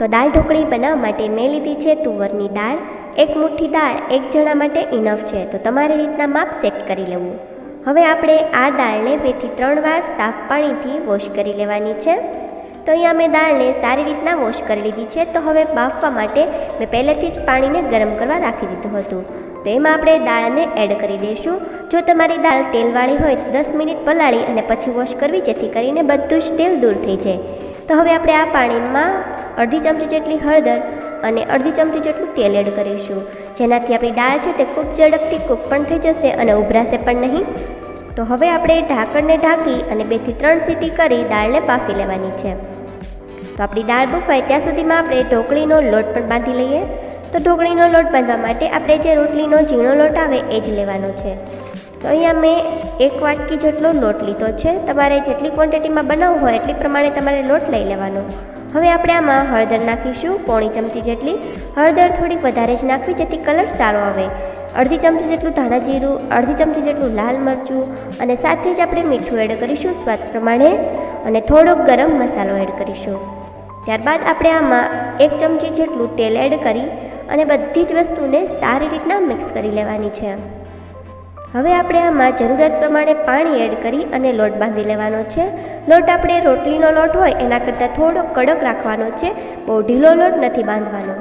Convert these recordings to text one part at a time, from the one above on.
તો દાળ ઢોકળી બનાવવા માટે મેં લીધી છે તુવરની દાળ। 1 મુઠ્ઠી દાળ 1 જણા માટે ઇનફ છે, તો તમારી રીતના માપ સેટ કરી લેવું। હવે આપણે આ દાળને 2 થી 3 વાર સાફ પાણીથી વોશ કરી લેવાની છે। તો અહીંયા મેં દાળને સારી રીતના વોશ કરી લીધી છે। તો હવે બાફવા માટે મેં પહેલેથી જ પાણીને ગરમ કરવા રાખી દીધું હતું, તો એમાં આપણે દાળને એડ કરી દઈશું। જો તમારી દાળ તેલવાળી હોય તો 10 મિનિટ પલાળી અને પછી વોશ કરવી, જેથી કરીને બધું જ તેલ દૂર થઈ જાય। તો હવે આપણે આ પાણીમાં અડધી ચમચી જેટલી હળદર અને અડધી ચમચી જેટલું તેલ એડ કરીશું, જેનાથી આપણી દાળ છે તે ખૂબ ઝડપથી કૂક પણ થઈ જશે અને ઉભરાશે પણ નહીં। તો હવે આપણે ઢાંકણને ઢાંકી અને 2 થી 3 સીટી કરી દાળને બાફી લેવાની છે। તો આપણી દાળ બફાય ત્યાં સુધીમાં આપણે ઢોકળીનો લોટ પણ બાંધી લઈએ। તો ઢોકળીનો લોટ બાંધવા માટે આપણે જે રોટલીનો ઝીણો લોટ આવે એ જ લેવાનો છે। તો અહીંયા મેં 1 વાટકી જેટલો લોટ લીધો છે। તમારે જેટલી ક્વોન્ટિટીમાં બનાવવું હોય એટલી પ્રમાણે તમારે લોટ લઈ લેવાનો। હવે આપણે આમાં હળદર નાખીશું, પોણી ચમચી જેટલી। હળદર થોડીક વધારે જ નાખવી, જેથી કલર સારો આવે। અડધી ચમચી જેટલું ધાણા જીરું, અડધી ચમચી જેટલું લાલ મરચું અને સાથે જ આપણે મીઠું એડ કરીશું સ્વાદ પ્રમાણે અને થોડોક ગરમ મસાલો એડ કરીશું। ત્યારબાદ આપણે આમાં 1 ચમચી જેટલું તેલ એડ કરી અને બધી જ વસ્તુને સારી રીતના મિક્સ કરી લેવાની છે। હવે આપણે આમાં જરૂરિયાત પ્રમાણે પાણી એડ કરી અને લોટ બાંધી લેવાનો છે। લોટ આપણે રોટલીનો લોટ હોય એના કરતાં થોડો કડક રાખવાનો છે, બહુ ઢીલો લોટ નથી બાંધવાનો।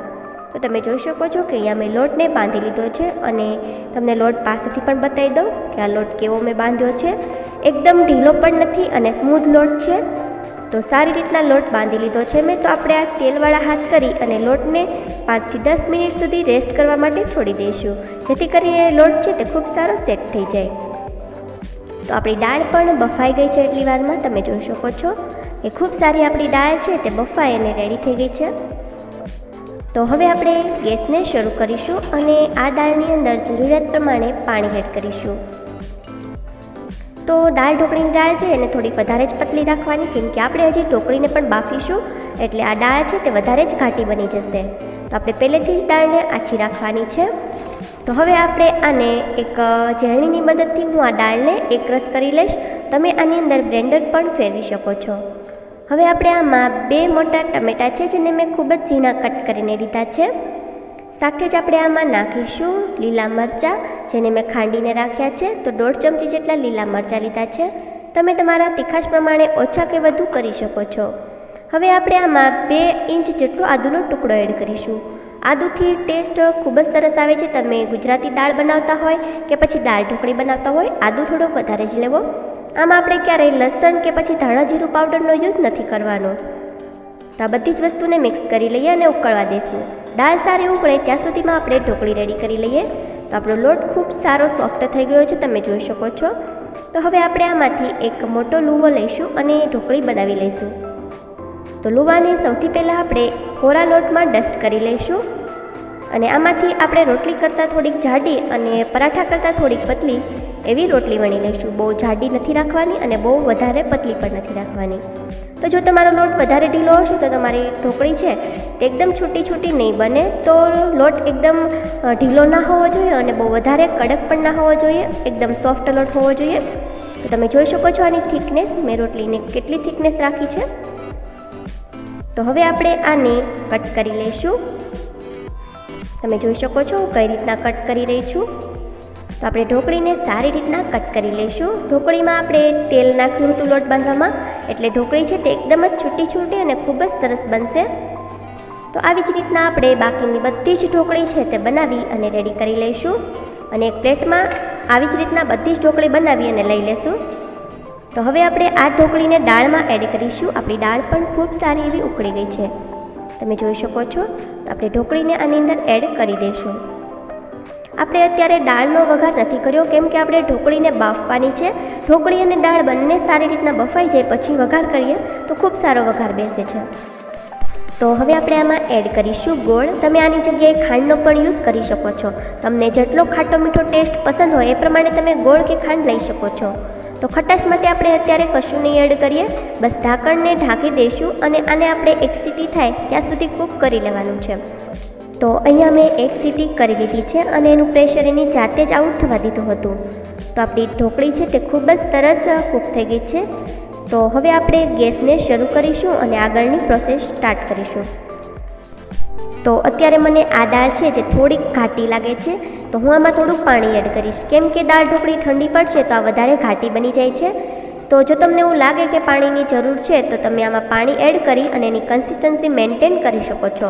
તો તમે જોઈ શકો છો કે અહીંયા મેં લોટને બાંધી લીધો છે અને તમને લોટ પાસેથી પણ બતાવી દઉં કે આ લોટ કેવો મેં બાંધ્યો છે। એકદમ ઢીલો પણ નથી અને સ્મૂથ લોટ છે। તો સારી રીતના લોટ બાંધી લીધો છે મેં। તો આપણે આ તેલવાળા હાથ કરી અને લોટને 5 થી 10 મિનિટ સુધી રેસ્ટ કરવા માટે છોડી દઈશું, જેથી કરીને લોટ છે તે ખૂબ સારો સેટ થઈ જાય। તો આપણી દાળ પણ બફાઈ ગઈ છે એટલી વારમાં, તમે જોઈ શકો છો કે ખૂબ સારી આપણી દાળ છે તે બફાઈ અને રેડી થઈ ગઈ છે। તો હવે આપણે ગેસને શરૂ કરીશું અને આ દાળની અંદર જરૂરિયાત પ્રમાણે પાણી એડ કરીશું। તો દાળ ઢોકળીની દાળ છે એને થોડીક વધારે જ પતલી રાખવાની, કેમ કે આપણે હજી ઢોકળીને પણ બાફીશું, એટલે આ દાળ છે તે વધારે જ ઘાટી બની જશે। તો આપણે પહેલેથી જ દાળને આછી રાખવાની છે। તો હવે આપણે આને એક ઝેરણીની મદદથી હું આ દાળને એકરસ કરી લઈશ। તમે આની અંદર બ્લેન્ડર પણ ફેરવી શકો છો। હવે આપણે આમાં 2 મોટા ટમેટાં છે જેને મેં ખૂબ જ ઝીણા કટ કરીને લીધા છે। સાથે જ આપણે આમાં નાખીશું લીલા મરચાં, જેને મેં ખાંડીને રાખ્યા છે। તો 1.5 ચમચી જેટલા લીલા મરચાં લીધા છે। તમે તમારા તીખાશ પ્રમાણે ઓછા કે વધુ કરી શકો છો। હવે આપણે આમાં 2 ઇંચ જેટલો આદુનો ટુકડો એડ કરીશું। આદુથી ટેસ્ટ ખૂબ જ સરસ આવે છે। તમે ગુજરાતી દાળ બનાવતા હોય કે પછી દાળ ઢોકળી બનાવતા હોય, આદુ થોડોક વધારે જ લેવો। આમાં આપણે ક્યારેય લસણ કે પછી ધાણા જીરું પાવડરનો યુઝ નથી કરવાનો। તો આ બધી જ વસ્તુને મિક્સ કરી લઈએ અને ઉકળવા દઈશું। દાળ સારી ઉકળે ત્યાં સુધીમાં આપણે ઢોકળી રેડી કરી લઈએ। તો આપણો લોટ ખૂબ સારો સોફ્ટ થઈ ગયો છે, તમે જોઈ શકો છો। તો હવે આપણે આમાંથી એક મોટો લુવો લઈશું અને ઢોકળી બનાવી લઈશું। તો લુવાને સૌથી પહેલાં આપણે કોરા લોટમાં ડસ્ટ કરી લઈશું અને આમાંથી આપણે રોટલી કરતાં થોડીક જાડી અને પરાઠા કરતાં થોડીક પતલી એવી રોટલી વણી લઈશું। બહુ જાડી નથી રાખવાની અને બહુ વધારે પતલી પણ નથી રાખવાની। તો જો તમારો લોટ વધારે ઢીલો હશે તો તમારી ઢોકળી છે તે એકદમ છૂટી છૂટી નહીં બને। તો લોટ એકદમ ઢીલો ના હોવો જોઈએ અને બહુ વધારે કડક પણ ના હોવો જોઈએ, એકદમ સોફ્ટ લોટ હોવો જોઈએ। તો તમે જોઈ શકો છો આની થિકનેસ, મેં રોટલીને કેટલી થિકનેસ રાખી છે। તો હવે આપણે આને કટ કરી લઈશું। તમે જોઈ શકો છો કઈ રીતના કટ કરી રહી છું। તો આપણે ઢોકળીને સારી રીતના કટ કરી લઈશું। ઢોકળીમાં આપણે તેલ નાખ્યું હતું લોટ બાંધવામાં, એટલે ઢોકળી છે તે એકદમ જ છૂટી છૂટી અને ખૂબ જ સરસ બનશે। તો આવી જ રીતના આપણે બાકીની બધી જ ઢોકળી છે તે બનાવી અને રેડી કરી લઈશું અને એક પ્લેટમાં આવી જ રીતના બધી જ ઢોકળી બનાવી અને લઈ લેશું। તો હવે આપણે આ ઢોકળીને દાળમાં એડ કરીશું। આપણી દાળ પણ ખૂબ સારી એવી ઉકળી ગઈ છે, તમે જોઈ શકો છો। તો આપણે ઢોકળીને આની અંદર એડ કરી દઈશું। આપણે અત્યારે દાળનો વઘાર નથી કર્યો, કેમ કે આપણે ઢોકળીને બાફવાની છે। ઢોકળી અને દાળ બંને સારી રીતના બફાઈ જાય પછી વઘાર કરીએ તો ખૂબ સારો વઘાર બેસે છે। તો હવે આપણે આમાં એડ કરીશું ગોળ। તમે આની જગ્યાએ ખાંડનો પણ યુઝ કરી શકો છો। તમને જેટલો ખાટો મીઠો ટેસ્ટ પસંદ હોય એ પ્રમાણે તમે ગોળ કે ખાંડ લઈ શકો છો। તો ખટાશ માટે આપણે અત્યારે કશું નહીં એડ કરીએ, બસ ઢાંકણને ઢાંકી દઈશું અને આને આપણે 1 સીટી થાય ત્યાં સુધી કૂક કરી લેવાનું છે। તો અહીંયા મેં 1 સીટી કરી લીધી છે અને એનું પ્રેશર એની જાતે જ આઉટ થવા દીધું હતું। તો આપણી ઢોકળી છે તે ખૂબ જ સરસ કૂક થઈ ગઈ છે। તો હવે આપણે ગેસને શરૂ કરીશું અને આગળની પ્રોસેસ સ્ટાર્ટ કરીશું। તો અત્યારે મને આ દાળ છે જે થોડીક ઘાટી લાગે છે, તો હું આમાં થોડુંક પાણી એડ કરીશ, કેમ કે દાળ ઢોકળી ઠંડી પડશે તો આ વધારે ઘાટી બની જાય છે. તો જો તમને એવું લાગે કે પાણીની જરૂર છે તો તમે આમાં પાણી એડ કરી અને એની કન્સિસ્ટન્સી મેન્ટેન કરી શકો છો.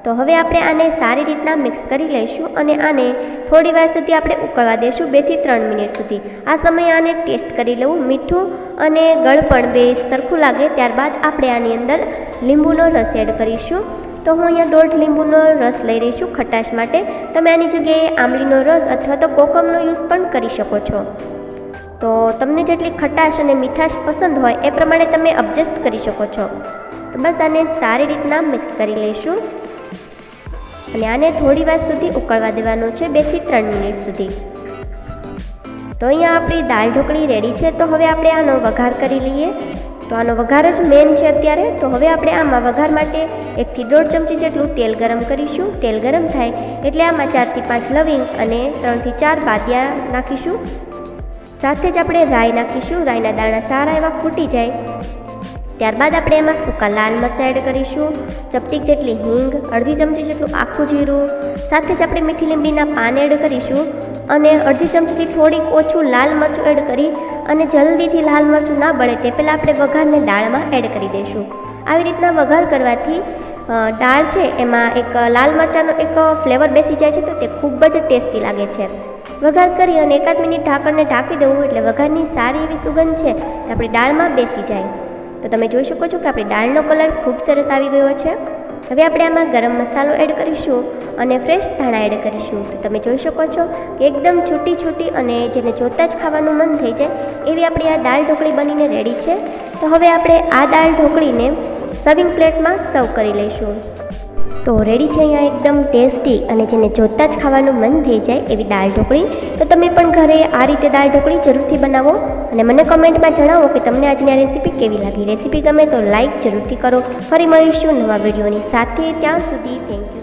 તો હવે આપણે આને સારી રીતના મિક્સ કરી લઈશું અને આને થોડી વાર સુધી આપણે ઉકળવા દઈશું, 2 થી 3 મિનિટ સુધી. આ સમયે આને ટેસ્ટ કરી લેવું, મીઠું અને ગળપણ બે સરખું લાગે ત્યારબાદ આપણે આની અંદર લીંબુનો રસ એડ કરીશું. તો હું અહીંયા 1.5 લીંબુનો રસ લઈ રહી છું ખટાશ માટે. તમે આની જગ્યાએ આંબલીનો રસ અથવા તો કોકમનો યુઝ પણ કરી શકો છો. તો તમને જેટલી ખટાશ અને મીઠાશ પસંદ હોય એ પ્રમાણે તમે એડજસ્ટ કરી શકો છો. તો બસ આને સારી રીતના મિક્સ કરી લઈશું અને આને થોડી વાર સુધી ઉકળવા દેવાનું છે, 2 થી 3 મિનિટ સુધી. તો અહીંયા આપણી દાળ ઢોકળી રેડી છે. તો હવે આપણે આનો વઘાર કરી લઈએ. તો આનો વઘાર જ મેન છે અત્યારે. તો હવે આપણે આમાં વઘાર માટે 1 થી 1.5 ચમચી જેટલું તેલ ગરમ કરીશું. તેલ ગરમ થાય એટલે આમાં 4 થી 5 લવિંગ અને 3 થી 4 બાદિયા નાખીશું. સાથે જ આપણે રાઈ નાખીશું. રાઈના દાણા સારા એવા ફૂટી જાય ત્યારબાદ આપણે એમાં સૂકા લાલ મરચાં એડ કરીશું, ચપટીક જેટલી હિંગ, અડધી ચમચી જેટલું આખું જીરું, સાથે જ આપણે મીઠી લીમડીના પાન એડ કરીશું અને અડધી ચમચીથી થોડીક ઓછું લાલ મરચું એડ કરી અને જલ્દીથી લાલ મરચું ના બળે તે પહેલાં આપણે વઘારને દાળમાં એડ કરી દઈશું. આવી રીતના વઘાર કરવાથી દાળ છે એમાં એક લાલ મરચાંનો એક ફ્લેવર બેસી જાય છે, તો તે ખૂબ જ ટેસ્ટી લાગે છે. વઘાર કરી અને 1 મિનિટ ઢાંકણને ઢાંકી દેવું એટલે વઘારની સારી એવી સુગંધ છે તે આપણી દાળમાં બેસી જાય. તો તમે જોઈ શકો છો કે આપણી દાળનો કલર ખૂબ સરસ આવી ગયો છે. હવે આપણે આમાં ગરમ મસાલો એડ કરીશું અને ફ્રેશ ધાણા એડ કરીશું. તો તમે જોઈ શકો છો કે એકદમ છૂટી છૂટી અને જેને જોતાં જ ખાવાનું મન થઈ જાય એવી આપણી આ દાળ ઢોકળી બનીને રેડી છે. તો હવે આપણે આ દાળ ઢોકળીને સર્વિંગ પ્લેટમાં સર્વ કરી લઈશું. તો રેડી છે અહીંયા એકદમ ટેસ્ટી અને જેને જોતાં જ ખાવાનું મન થઈ જાય એવી દાળ ઢોકળી. તો તમે પણ ઘરે આ રીતે દાળ ઢોકળી જરૂરથી બનાવો અને મને કમેન્ટમાં જણાવો કે તમને આજની આ રેસીપી કેવી લાગી. રેસીપી ગમે તો લાઈક જરૂરથી કરો. ફરી મળીશું નવા વિડીયોની સાથે. ત્યાં સુધી થેન્ક યુ.